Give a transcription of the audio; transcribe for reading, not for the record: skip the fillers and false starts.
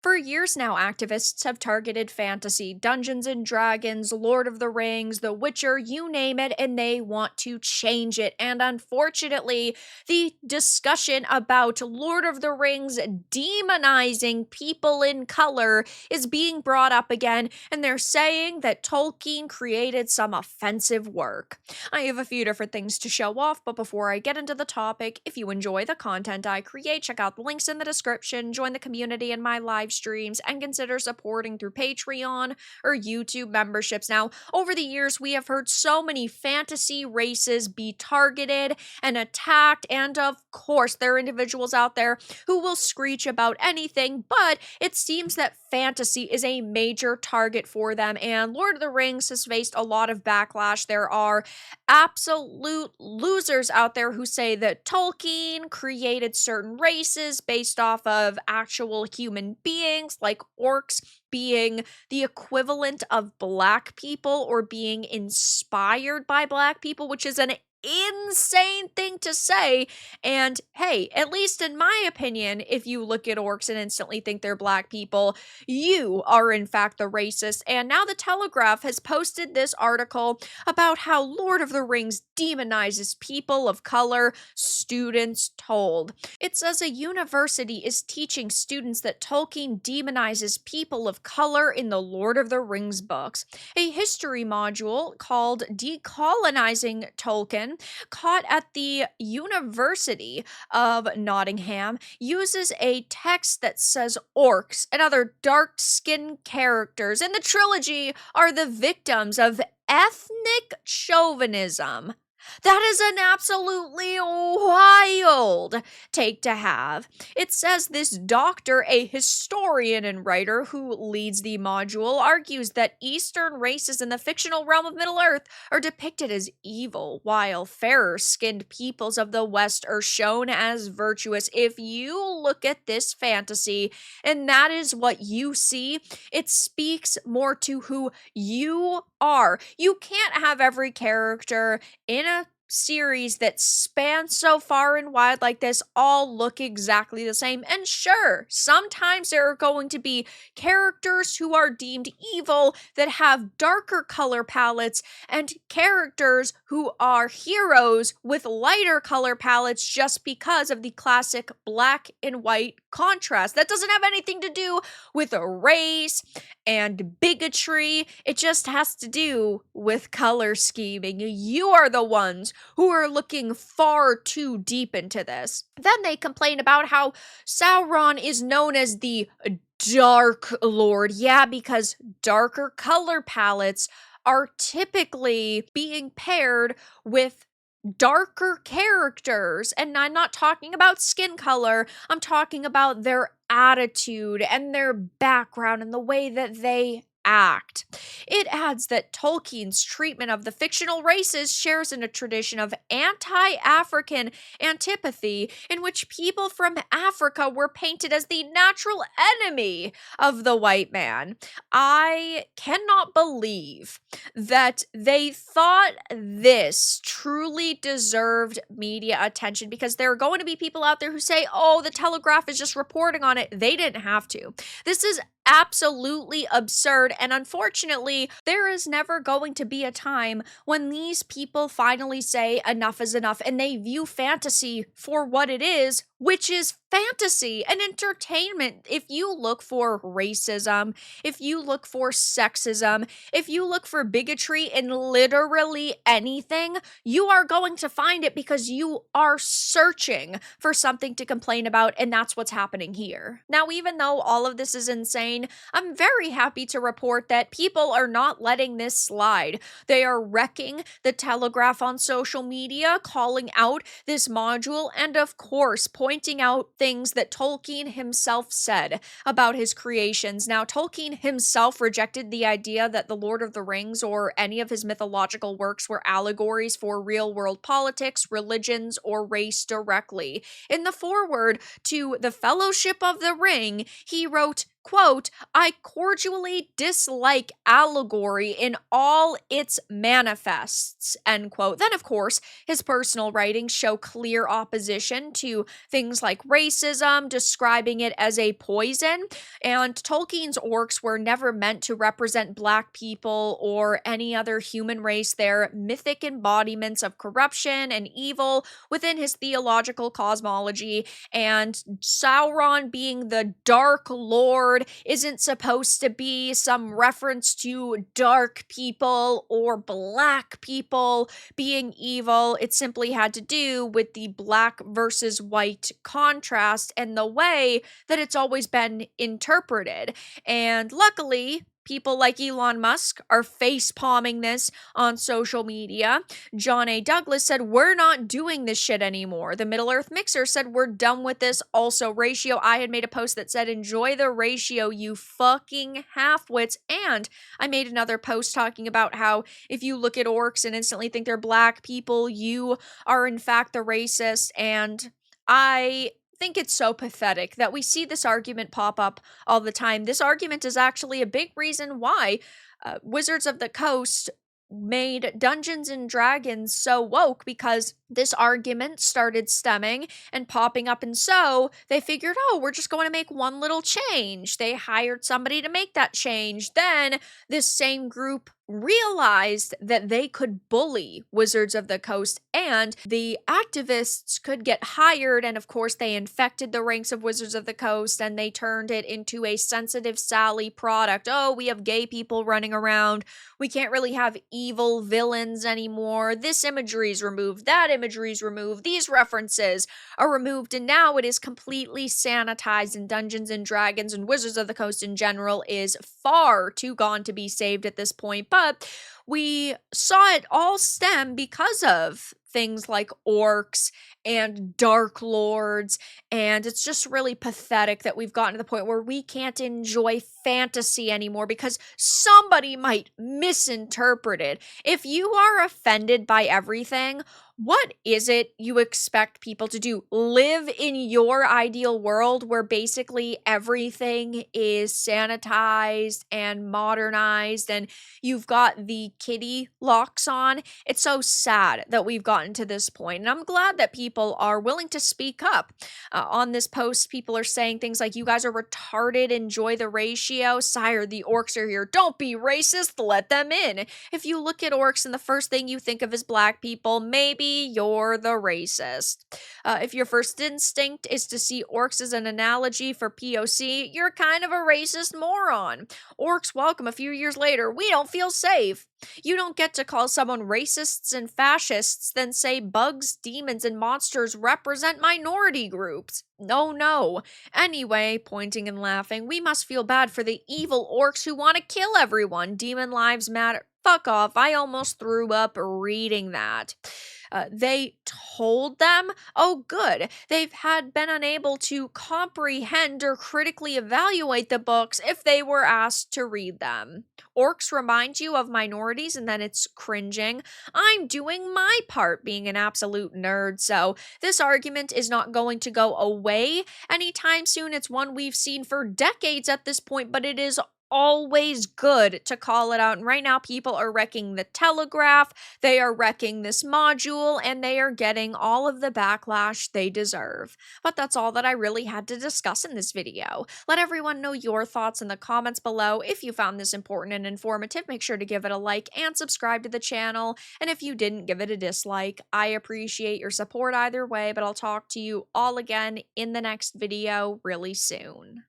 For years now, activists have targeted fantasy, Dungeons and Dragons, Lord of the Rings, The Witcher, you name it, and they want to change it. And unfortunately, the discussion about Lord of the Rings demonizing people in color is being brought up again, and they're saying that Tolkien created some offensive work. I have a few different things to show off, but before I get into the topic, if you enjoy the content I create, check out the links in the description, join the community in my live streams, and consider supporting through Patreon or YouTube memberships. Now, over the years, we have heard so many fantasy races be targeted and attacked, and of course, there are individuals out there who will screech about anything, but it seems that fantasy is a major target for them, and Lord of the Rings has faced a lot of backlash. There are absolute losers out there who say that Tolkien created certain races based off of actual human beings, like orcs being the equivalent of black people or being inspired by black people, which is an insane thing to say. And hey, at least in my opinion, if you look at orcs and instantly think they're black people, you are in fact the racist. And now the Telegraph has posted this article about how Lord of the Rings demonizes people of color, students told. It says a university is teaching students that Tolkien demonizes people of color in the Lord of the Rings books. A history module called Decolonizing Tolkien, taught at the University of Nottingham, uses a text that says orcs and other dark-skinned characters in the trilogy are the victims of ethnic chauvinism. That is an absolutely wild take to have. It says this doctor, a historian and writer who leads the module, argues that Eastern races in the fictional realm of Middle-earth are depicted as evil, while fairer-skinned peoples of the West are shown as virtuous. If you look at this fantasy and that is what you see, it speaks more to who you are. You can't have every character in a series that spans so far and wide like this all look exactly the same. And sure, sometimes there are going to be characters who are deemed evil that have darker color palettes and characters who are heroes with lighter color palettes just because of the classic black and white contrast. That doesn't have anything to do with race and bigotry. It just has to do with color scheming. You are the ones who are looking far too deep into this. Then they complain about how Sauron is known as the Dark Lord. Yeah, because darker color palettes are typically being paired with darker characters. And I'm not talking about skin color, I'm talking about their attitude and their background and the way that they act. It adds that Tolkien's treatment of the fictional races shares in a tradition of anti-African antipathy in which people from Africa were painted as the natural enemy of the white man. I cannot believe that they thought this truly deserved media attention, because there are going to be people out there who say, oh, the Telegraph is just reporting on it. They didn't have to. This is absolutely absurd, and unfortunately, there is never going to be a time when these people finally say enough is enough and they view fantasy for what it is, which is fantasy and entertainment. If you look for racism, if you look for sexism, if you look for bigotry in literally anything, you are going to find it because you are searching for something to complain about, and that's what's happening here. Now, even though all of this is insane, I'm very happy to report that people are not letting this slide. They are wrecking the Telegraph on social media, calling out this module, and of course, pointing out things that Tolkien himself said about his creations. Now, Tolkien himself rejected the idea that the Lord of the Rings or any of his mythological works were allegories for real-world politics, religions, or race directly. In the foreword to The Fellowship of the Ring, he wrote, quote, "I cordially dislike allegory in all its manifests," end quote. Then, of course, his personal writings show clear opposition to things like racism, describing it as a poison, and Tolkien's orcs were never meant to represent Black people or any other human race. They're mythic embodiments of corruption and evil within his theological cosmology, and Sauron being the Dark Lord isn't supposed to be some reference to dark people or Black people being evil. It simply had to do with the Black versus white contrast and the way that it's always been interpreted. And luckily, people like Elon Musk are face palming this on social media. John A. Douglas said, "We're not doing this shit anymore." The Middle Earth Mixer said, "We're done with this." Also, Ratio, I had made a post that said, "Enjoy the ratio, you fucking halfwits." And I made another post talking about how if you look at orcs and instantly think they're Black people, you are in fact the racist. And I think it's so pathetic that we see this argument pop up all the time. This argument is actually a big reason why Wizards of the Coast made Dungeons and Dragons so woke, because this argument started stemming and popping up, and so they figured, oh, we're just going to make one little change. They hired somebody to make that change. Then this same group realized that they could bully Wizards of the Coast, and the activists could get hired, and of course they infected the ranks of Wizards of the Coast, and they turned it into a sensitive Sally product. Oh, we have gay people running around. We can't really have evil villains anymore. This imagery is removed. That imagery is removed. These references are removed, and now it is completely sanitized, and Dungeons and Dragons and Wizards of the Coast in general is far too gone to be saved at this point. But we saw it all stem because of things like orcs and dark lords, and it's just really pathetic that we've gotten to the point where we can't enjoy fantasy anymore because somebody might misinterpret it. If you are offended by everything, what is it you expect people to do? Live in your ideal world where basically everything is sanitized and modernized and you've got the kitty locks on? It's so sad that we've gotten to this point, and I'm glad that people are willing to speak up. On this post, people are saying things like, "You guys are retarded, enjoy the ratio. Sire, the orcs are here. Don't be racist, let them in." If you look at orcs and the first thing you think of is Black people, maybe you're the racist. If your first instinct is to see orcs as an analogy for POC, you're kind of a racist moron. Orcs welcome a few years later. We don't feel safe. You don't get to call someone racists and fascists, then say bugs, demons, and monsters represent minority groups. No. Anyway, pointing and laughing, we must feel bad for the evil orcs who want to kill everyone. Demon lives matter. Fuck off. I almost threw up reading that. They told them, oh good, they've been unable to comprehend or critically evaluate the books if they were asked to read them. Orcs remind you of minorities and then it's cringing. I'm doing my part being an absolute nerd, so this argument is not going to go away anytime soon. It's one we've seen for decades at this point, but it is always good to call it out. And right now, people are wrecking the Telegraph, they are wrecking this module, and they are getting all of the backlash they deserve. But that's all that I really had to discuss in this video. Let everyone know your thoughts in the comments below. If you found this important and informative, make sure to give it a like and subscribe to the channel. And if you didn't, give it a dislike. I appreciate your support either way, but I'll talk to you all again in the next video really soon.